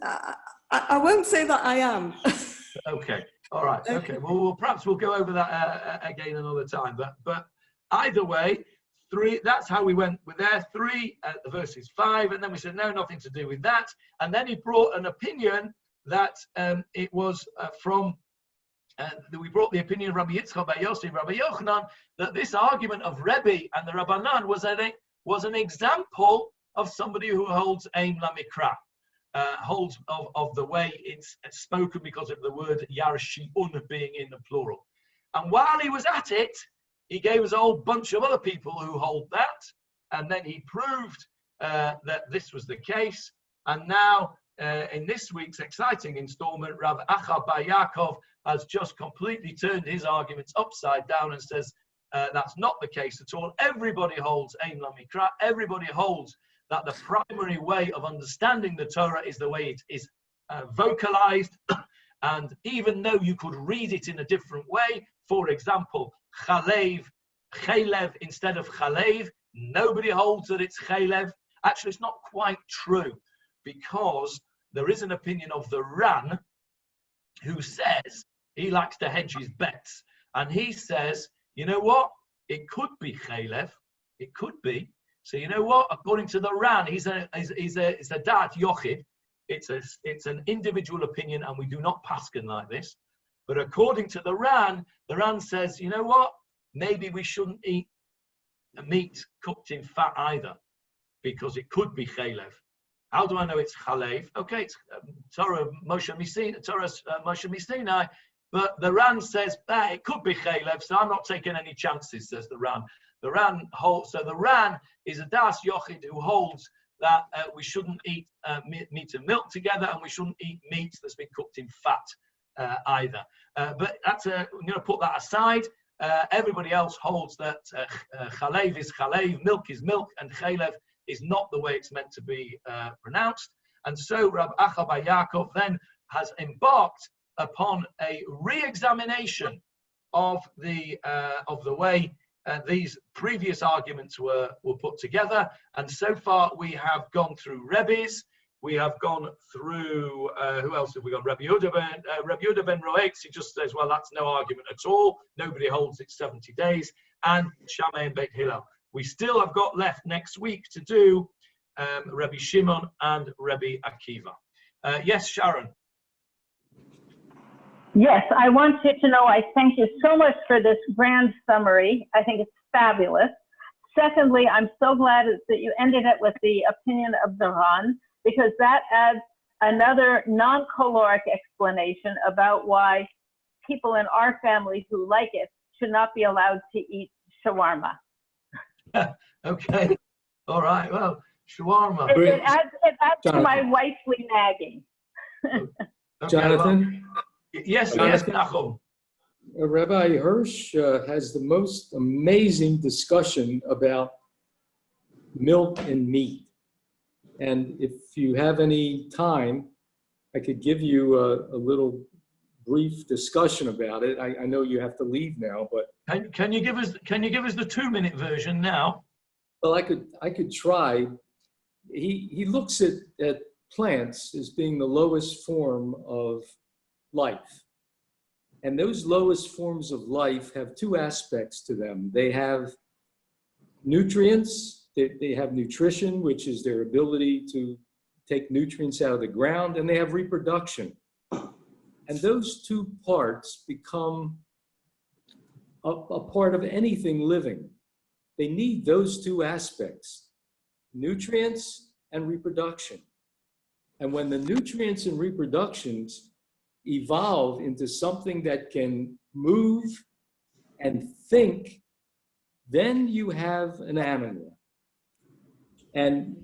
I won't say that I am. Okay. All right. Okay. Well, perhaps we'll go over that again another time. But either way, 3. That's how we went with there. 3 verses 5, and then we said no, nothing to do with that. And then he brought an opinion that it was from, we brought the opinion of Rabbi Yitzchak Bar Yossi, Rabbi Yochanan, that this argument of Rebbe and the Rabbanan was an example of somebody who holds Ein Lamikra, holds of the way it's spoken because of the word Yarshi'un being in the plural. And while he was at it, he gave us a whole bunch of other people who hold that, and then he proved that this was the case. And now, in this week's exciting installment, Rav Acha Bar Yaakov has just completely turned his arguments upside down and says that's not the case at all. Everybody holds Ein Lamikra. Everybody holds that the primary way of understanding the Torah is the way it is vocalized. And even though you could read it in a different way, for example, Chalev, Chalev instead of Chalev, nobody holds that it's Chalev. Actually, it's not quite true, because there is an opinion of the Ran who says he likes to hedge his bets. And he says, you know what? It could be Chalev. It could be. So you know what? According to the Ran, he's a Dat Yochid. It's an individual opinion, and we do not paskin like this. But according to the Ran says, you know what? Maybe we shouldn't eat meat cooked in fat either, because it could be Chalev. How do I know it's Chalev? Okay, it's Torah Moshe Sinai, but the Ran says it could be Chalev, so I'm not taking any chances, says the Ran. The Ran holds, so the Ran is a Das Yochid who holds that we shouldn't eat meat and milk together, and we shouldn't eat meat that's been cooked in fat either. But that's I'm going to put that aside. Everybody else holds that Chalev is Chalev, milk is milk, and Chalev is not the way it's meant to be pronounced. And so Rav Acha Bar Yaakov then has embarked upon a re-examination of the way these previous arguments were put together. And so far we have gone through Rebbe's, we have gone through, who else have we got? Rabbi Yehuda ben Roetz, he just says, well, that's no argument at all. Nobody holds it 70 days. And Shammai and Beit Hillel. We still have got left next week to do Rabbi Shimon and Rabbi Akiva. Yes, Sharon. Yes, I want you to know I thank you so much for this grand summary. I think it's fabulous. Secondly, I'm so glad that you ended it with the opinion of the Ran, because that adds another non-caloric explanation about why people in our family who like it should not be allowed to eat shawarma. Okay. All right. Well, shawarma. It adds to my wifely nagging. Okay, Jonathan? Well, yes, Jonathan? yes, Nachum. Rabbi Hirsch has the most amazing discussion about milk and meat. And if you have any time, I could give you a little brief discussion about it. I know you have to leave now, but Can you give us the 2-minute version now? well, I could try. He looks at plants as being the lowest form of life. And those lowest forms of life have two aspects to them. They have nutrients, they have nutrition, which is their ability to take nutrients out of the ground, and they have reproduction. And those two parts become a part of anything living. They need those two aspects, nutrients and reproduction. And when the nutrients and reproductions evolve into something that can move and think, then you have an animal. And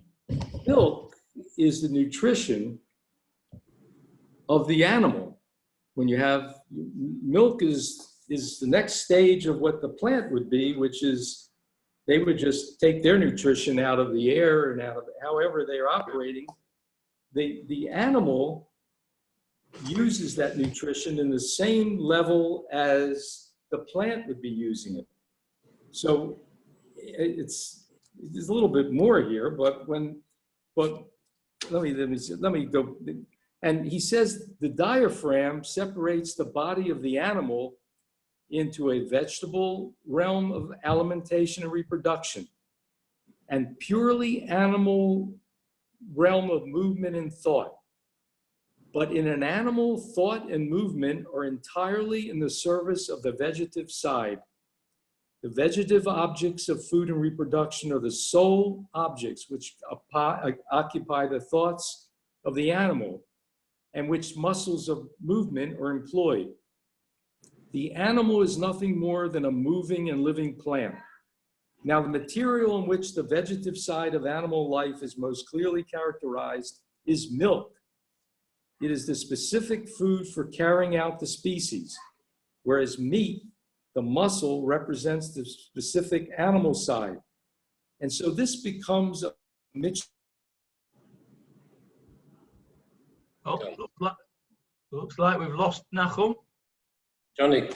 milk is the nutrition of the animal. When you have milk is the next stage of what the plant would be, which is they would just take their nutrition out of the air and out of however they're operating. The animal uses that nutrition in the same level as the plant would be using it. So there's a little bit more here, but let me go. And he says the diaphragm separates the body of the animal into a vegetable realm of alimentation and reproduction, and purely animal realm of movement and thought. but in an animal, thought and movement are entirely in the service of the vegetative side. The vegetative objects of food and reproduction are the sole objects which occupy the thoughts of the animal and which muscles of movement are employed. The animal is nothing more than a moving and living plant. Now, the material in which the vegetative side of animal life is most clearly characterized is milk. It is the specific food for carrying out the species, whereas meat, the muscle, represents the specific animal side. And so this becomes a mixture. Oh, looks like we've lost Nachum. Johnny.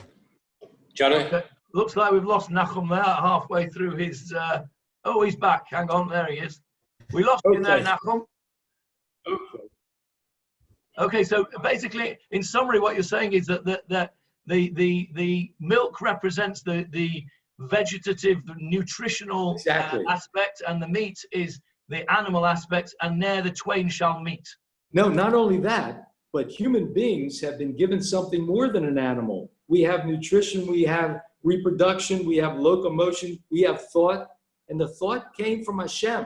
Okay. Looks like we've lost Nachum there halfway through his. Oh, he's back. Hang on, there he is. We lost you there, Nachum. Okay, so basically, in summary, what you're saying is that the milk represents the vegetative, nutritional aspect, and the meat is the animal aspect, and there the twain shall meet. No, not only that, but human beings have been given something more than an animal. We have nutrition, we have reproduction, we have locomotion, we have thought, and the thought came from Hashem.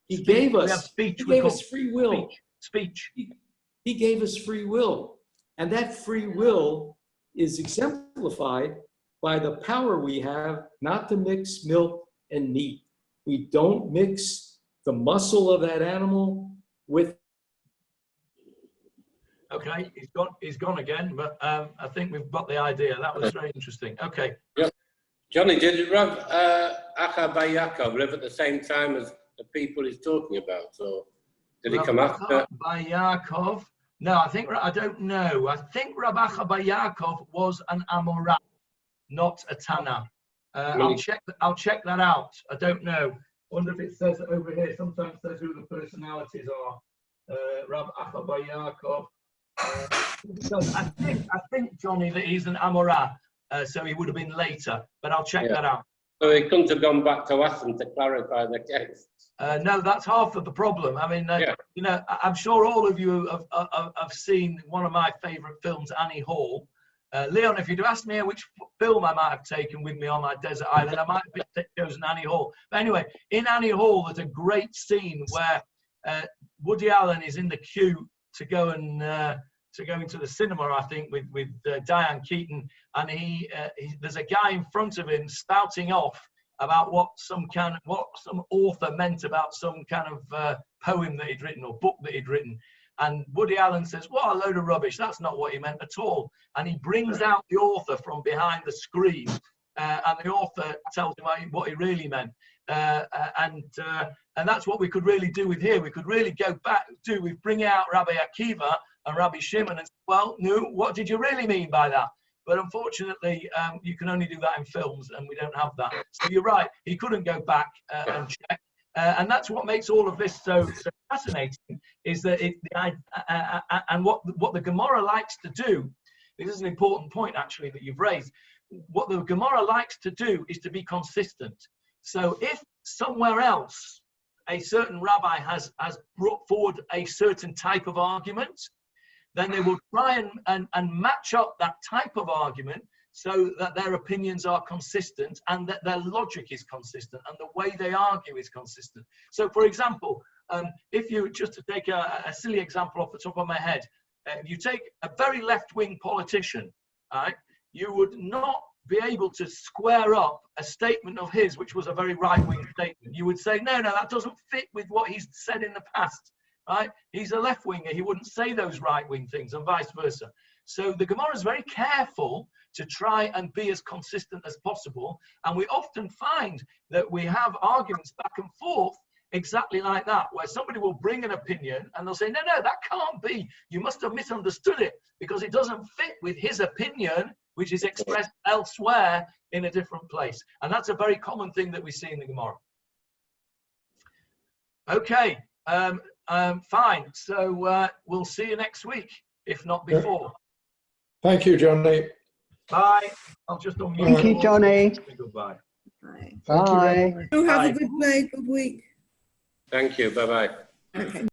He gave us, speech. He gave us free will. Speech. He gave us free will. And that free will is exemplified by the power we have not to mix milk and meat. We don't mix the muscle of that animal with. Okay, he's gone again, but I think we've got the idea. That was very interesting. Okay. Yeah. Johnny, did Rav Acha Bar Yaakov live at the same time as the people he's talking about? So did he come after? Bar Yaakov? No, I don't know. I think Rav Acha Bar Yaakov was an Amorah, not a Tana. I'll check that out. I don't know. I wonder if it says it over here. Sometimes it says who the personalities are. Rav Acha Bar Yaakov. I think Johnny that he's an Amorah, so he would have been later, but I'll check that out. So he couldn't have gone back to Athens to clarify the case. No, that's half of the problem. I mean, you know, I'm sure all of you have seen one of my favourite films, Annie Hall. Leon, if you'd asked me which film I might have taken with me on my desert island, I might have chosen Annie Hall. But anyway, in Annie Hall, there's a great scene where Woody Allen is in the queue to go into the cinema, I think, with Diane Keaton, and there's a guy in front of him spouting off about what some author meant about some kind of poem that he'd written or book that he'd written, and Woody Allen says, "What a load of rubbish! That's not what he meant at all." And he brings out the author from behind the screen, and the author tells him what he really meant. And that's what we could really do with here. We could really go back to, we bring out Rabbi Akiva and Rabbi Shimon and say, well, no, what did you really mean by that? But unfortunately, you can only do that in films, and we don't have that. So you're right, he couldn't go back and check. And that's what makes all of this so fascinating, is that and what the Gemarrah likes to do, this is an important point actually that you've raised, what the Gemarrah likes to do is to be consistent. So if somewhere else a certain rabbi has brought forward a certain type of argument, then they will try and match up that type of argument so that their opinions are consistent and that their logic is consistent and the way they argue is consistent. So for example, if you, just to take a silly example off the top of my head, if you take a very left-wing politician, right, you would not be able to square up a statement of his which was a very right-wing statement. You would say, no, that doesn't fit with what he's said in the past, right? He's a left-winger, he wouldn't say those right-wing things, and vice versa. So the Gemarrah is very careful to try and be as consistent as possible, and we often find that we have arguments back and forth exactly like that, where somebody will bring an opinion and they'll say, no, that can't be, you must have misunderstood it because it doesn't fit with his opinion, which is expressed elsewhere in a different place. And that's a very common thing that we see in the Gemarrah. Okay, fine. So we'll see you next week, if not before. Thank you, Johnny. Bye. I'll just unmute. Thank you, Johnny. Goodbye. Bye. Have a good day, good week. Thank you. Bye-bye. Okay.